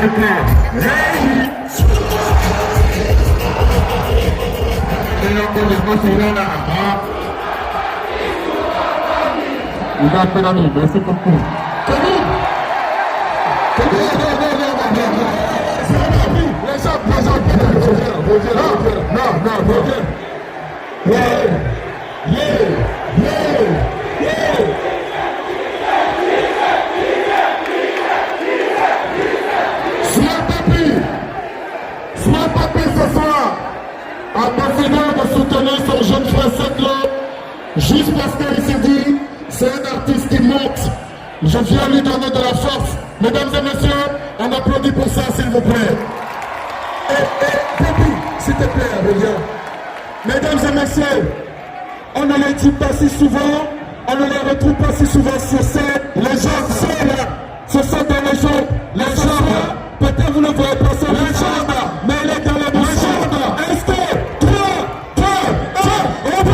le plaît. Hey! Merci beaucoup. Sois papy ce soir, à décidé de soutenir son jeune frère Setlo, juste parce qu'il s'est dit, c'est un artiste qui monte. Je viens lui donner de la force. Mesdames et messieurs, on applaudit pour ça, s'il vous plaît. Papy, s'il te plaît, reviens. Mesdames et messieurs, on ne les dit pas si souvent, on ne les retrouve pas si souvent sur scène. Les gens sont là, ce sont des légendes. Les gens, peut-être vous ne voyez pas ça, les gens, mais il est dans la bouche. Est-ce que 3, 2, 1, et bon!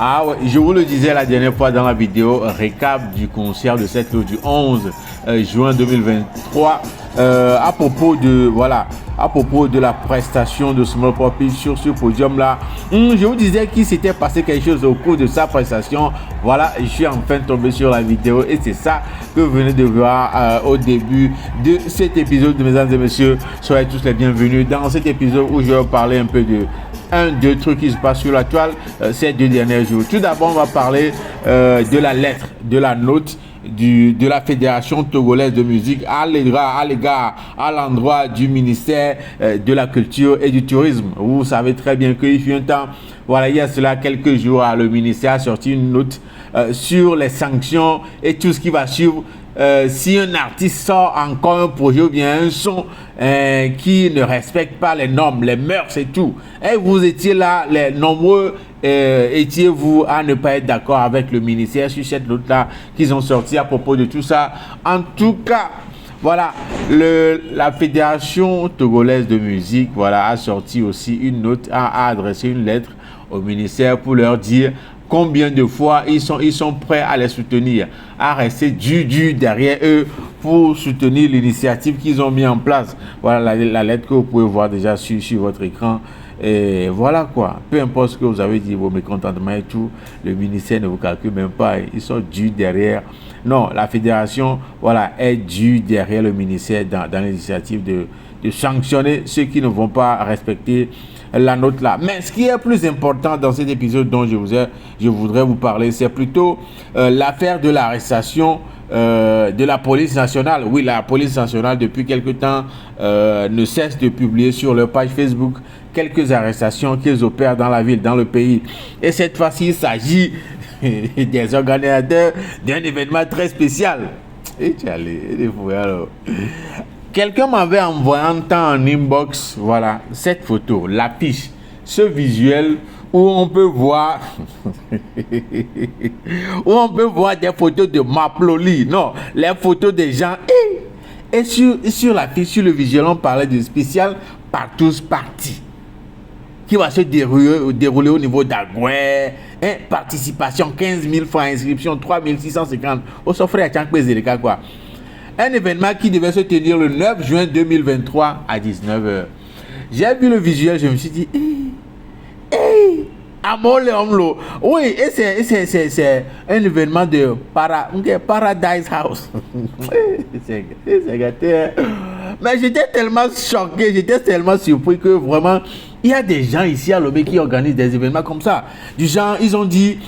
Ah ouais, je vous le disais la dernière fois dans la vidéo, récap du concert de Setlo du 11 juin 2023 à propos de la prestation de Small Papy sur ce podium là. Je vous disais qu'il s'était passé quelque chose au cours de sa prestation. Voilà, je suis enfin tombé sur la vidéo et c'est ça que vous venez de voir au début de cet épisode. Mesdames et messieurs, soyez tous les bienvenus dans cet épisode où je vais parler un peu de deux trucs qui se passent sur la toile ces 2 derniers jours. Tout d'abord, on va parler de la lettre, de la note de la Fédération togolaise de musique à l'endroit du ministère de la Culture et du Tourisme. Vous savez très bien qu'il fut un temps, voilà, il y a cela quelques jours, le ministère a sorti une note sur les sanctions et tout ce qui va suivre. Si un artiste sort encore un projet ou bien un son qui ne respecte pas les normes, les mœurs et tout, et vous étiez là, les nombreux étiez-vous à ne pas être d'accord avec le ministère sur cette note-là qu'ils ont sorti à propos de tout ça. En tout cas, voilà, la Fédération togolaise de musique, voilà, a sorti aussi une note, a adressé une lettre au ministère pour leur dire combien de fois ils sont prêts à les soutenir, à rester du derrière eux pour soutenir l'initiative qu'ils ont mis en place. Voilà la lettre que vous pouvez voir déjà sur votre écran. Et voilà quoi, peu importe ce que vous avez dit, vos mécontentements et tout, le ministère ne vous calcule même pas, ils sont dus derrière. Non, la fédération, voilà, est due derrière le ministère dans l'initiative de sanctionner ceux qui ne vont pas respecter la note là. Mais ce qui est plus important dans cet épisode dont je voudrais vous parler, c'est plutôt l'affaire de l'arrestation de la police nationale. Oui, la police nationale depuis quelque temps ne cesse de publier sur leur page Facebook quelques arrestations qu'ils opèrent dans la ville, dans le pays. Et cette fois-ci, il s'agit des organisateurs d'un événement très spécial. Et tu allais, alors. Quelqu'un m'avait envoyé un temps en inbox, voilà, cette photo, l'affiche, ce visuel où on peut voir des photos de Maploli, non, les photos des gens. Et sur l'affiche, sur le visuel, on parlait de spécial Partous Party qui va se dérouler au niveau d'Agoué. Participation 15 000 francs, inscription 3 650. Au soffre à Tchankpezereka quoi. Un événement qui devait se tenir le 9 juin 2023 à 19h. J'ai vu le visuel, je me suis dit, Amole Omlo. Oui, et c'est un événement de Paradise House. C'est gâté. Mais j'étais tellement choqué, j'étais tellement surpris que vraiment, il y a des gens ici à Lomé qui organisent des événements comme ça. Du genre, ils ont dit,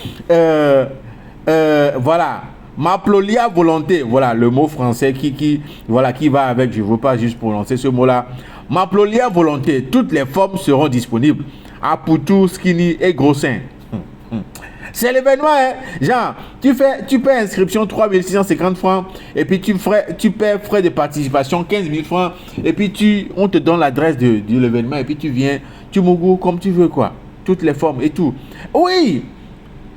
voilà, Maploli à volonté, voilà le mot français qui va avec, je ne veux pas juste prononcer ce mot-là. Maploli à volonté, toutes les formes seront disponibles. À Poutou, Skinny et Grossin. C'est l'événement, hein. Genre, tu paies inscription 3 650 francs et puis tu paies frais de participation 15 000 francs et puis on te donne l'adresse de l'événement et puis tu viens, tu mougou comme tu veux quoi. Toutes les formes et tout. Oui,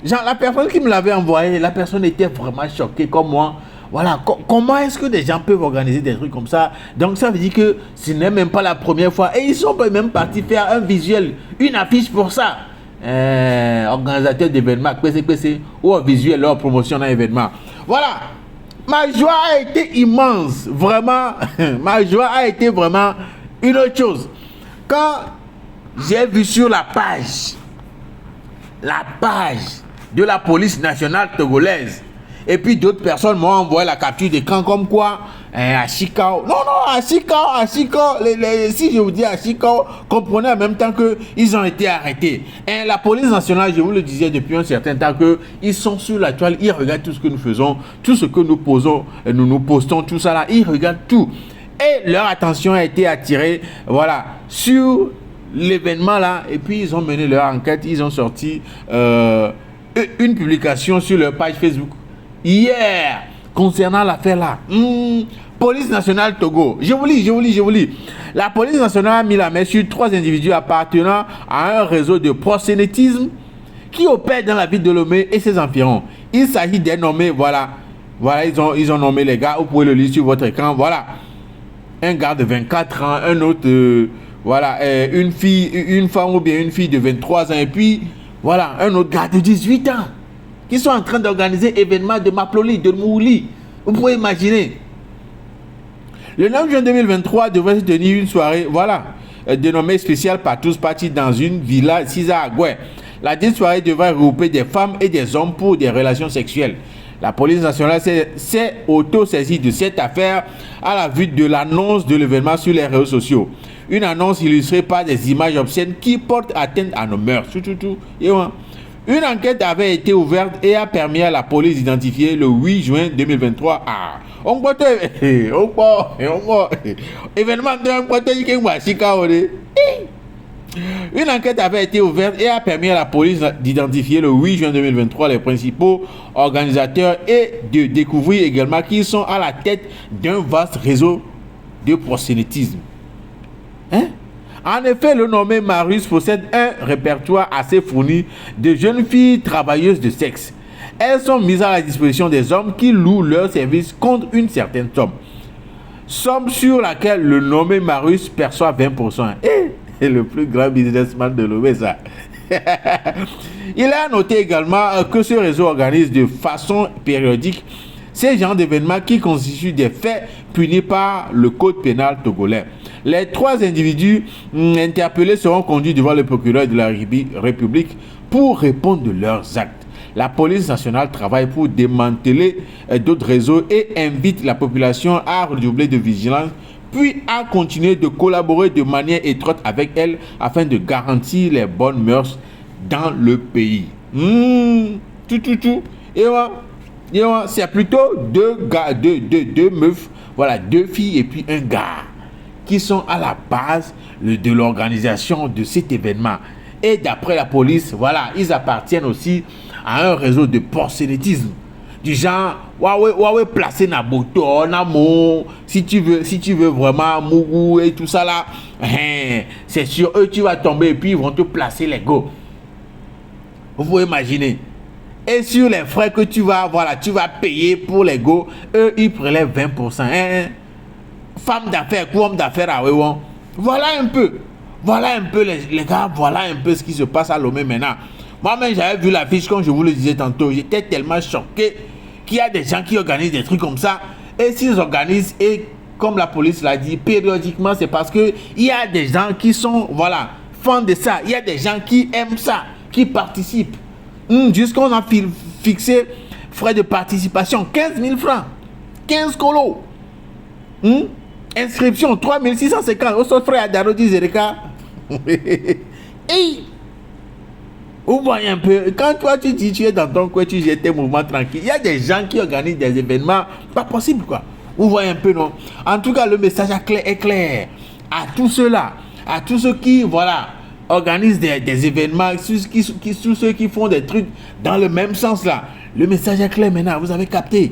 genre la personne qui me l'avait envoyé, la personne était vraiment choquée comme moi. Voilà, comment est-ce que des gens peuvent organiser des trucs comme ça? Donc ça veut dire que ce n'est même pas la première fois. Et ils sont même partis faire un visuel, une affiche pour ça. organisateurs d'événements, PCPC, ou visuel leur promotion d'un événement. Voilà. Ma joie a été immense, vraiment. Ma joie a été vraiment une autre chose. Quand j'ai vu sur la page de la police nationale togolaise, et puis d'autres personnes m'ont envoyé la capture d'écran comme quoi à Chikao. Non, à Chikao. Si je vous dis à Chikao, comprenez en même temps qu'ils ont été arrêtés. Et la police nationale, je vous le disais depuis un certain temps, qu'ils sont sur la toile, ils regardent tout ce que nous faisons, tout ce que nous posons, nous postons, tout ça là, ils regardent tout. Et leur attention a été attirée, voilà, sur l'événement là, et puis ils ont mené leur enquête, ils ont sorti une publication sur leur page Facebook. Hier, concernant l'affaire là, police nationale Togo, je vous lis. La police nationale a mis la main sur 3 individus appartenant à un réseau de proxénétisme qui opère dans la ville de Lomé et ses environs. Il s'agit des nommés, voilà, ils ont nommé les gars, vous pouvez le lire sur votre écran, voilà. Un gars de 24 ans, un autre, une femme ou bien une fille de 23 ans, et puis, voilà, un autre gars de 18 ans. Qui sont en train d'organiser événements de Maploli, de Mouli. Vous pouvez imaginer. Le 9 juin 2023 devrait se tenir une soirée, voilà, dénommée spéciale par tous partis dans une villa Sisa-Agoué. La dite soirée devrait regrouper des femmes et des hommes pour des relations sexuelles. La police nationale s'est auto-saisie de cette affaire à la vue de l'annonce de l'événement sur les réseaux sociaux. Une annonce illustrée par des images obscènes qui portent atteinte à nos mœurs. Une enquête avait été ouverte et a permis à la police d'identifier le 8 juin 2023. Une enquête avait été ouverte et a permis à la police d'identifier le 8 juin 2023 les principaux organisateurs et de découvrir également qu'ils sont à la tête d'un vaste réseau de proxénétisme. En effet, le nommé Marius possède un répertoire assez fourni de jeunes filles travailleuses de sexe. Elles sont mises à la disposition des hommes qui louent leurs services contre une certaine somme sur laquelle le nommé Marius perçoit 20%. Et le plus grand businessman de l'Ouest. Il a noté également que ce réseau organise de façon périodique ces genres d'événements qui constituent des faits punis par le code pénal togolais. Les 3 individus interpellés seront conduits devant le procureur de la République pour répondre de leurs actes. La police nationale travaille pour démanteler d'autres réseaux et invite la population à redoubler de vigilance, puis à continuer de collaborer de manière étroite avec elle afin de garantir les bonnes mœurs dans le pays. Et c'est plutôt 2 meufs, voilà, 2 filles et puis un gars qui sont à la base de l'organisation de cet événement. Et d'après la police, voilà, ils appartiennent aussi à un réseau de proxénétisme. Du genre, ouais, placer Naboto, Namo, si tu veux vraiment Mougou et tout ça là, c'est sur eux tu vas tomber et puis ils vont te placer les go. Vous pouvez imaginer. Et sur les frais que tu vas payer pour les go, eux ils prélèvent 20%. Femme d'affaires, homme d'affaires, voilà un peu les gars, voilà un peu ce qui se passe à Lomé maintenant. Moi-même j'avais vu l'affiche comme je vous le disais tantôt, j'étais tellement choqué qu'il y a des gens qui organisent des trucs comme ça. Et s'ils organisent, et comme la police l'a dit, périodiquement, c'est parce que il y a des gens qui sont, voilà, fans de ça. Il y a des gens qui aiment ça, qui participent. Jusqu'on a fixé frais de participation, 15 000 francs, 15 colos. Inscription, 3650. Au sol frais à Darodi Zereka. Et vous voyez un peu, quand toi tu dis tu es dans ton coin, tu gères tes mouvements tranquilles, il y a des gens qui organisent des événements, pas possible quoi. Vous voyez un peu, non? En tout cas, le message est clair à tous ceux-là, à tous ceux qui, voilà, organisent des événements, tous ceux qui font des trucs dans le même sens là. Le message est clair maintenant, vous avez capté.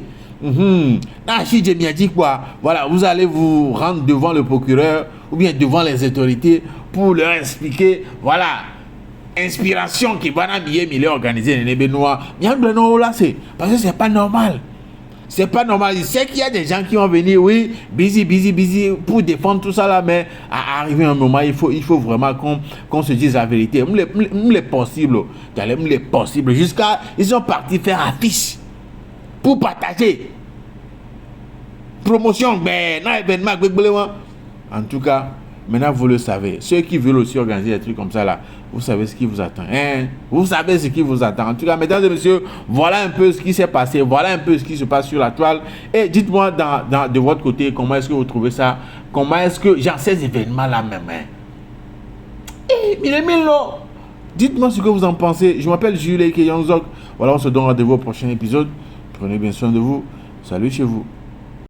Nachi Djemi a dit quoi? Voilà, vous allez vous rendre devant le procureur ou bien devant les autorités pour leur expliquer, voilà, inspiration qui va organisée les Benoît. Bien là, c'est parce que c'est pas normal. C'est pas normal. Je sais qu'il y a des gens qui vont venir, oui, busy, pour défendre tout ça là, mais à arriver un moment, il faut vraiment qu'on se dise la vérité. Les possible. Jusqu'à, ils sont partis faire affiche pour partager. Promotion, ben, non, événement, en tout cas, maintenant vous le savez. Ceux qui veulent aussi organiser des trucs comme ça là, vous savez ce qui vous attend. Hein? Vous savez ce qui vous attend. En tout cas, mesdames et messieurs, voilà un peu ce qui s'est passé. Voilà un peu ce qui se passe sur la toile. Et dites-moi de votre côté, comment est-ce que vous trouvez ça? Comment est-ce que, genre, ces événements-là même, hein? Dites-moi ce que vous en pensez. Je m'appelle Jules Keyonzok. Voilà, on se donne rendez-vous au prochain épisode. Prenez bien soin de vous. Salut chez vous.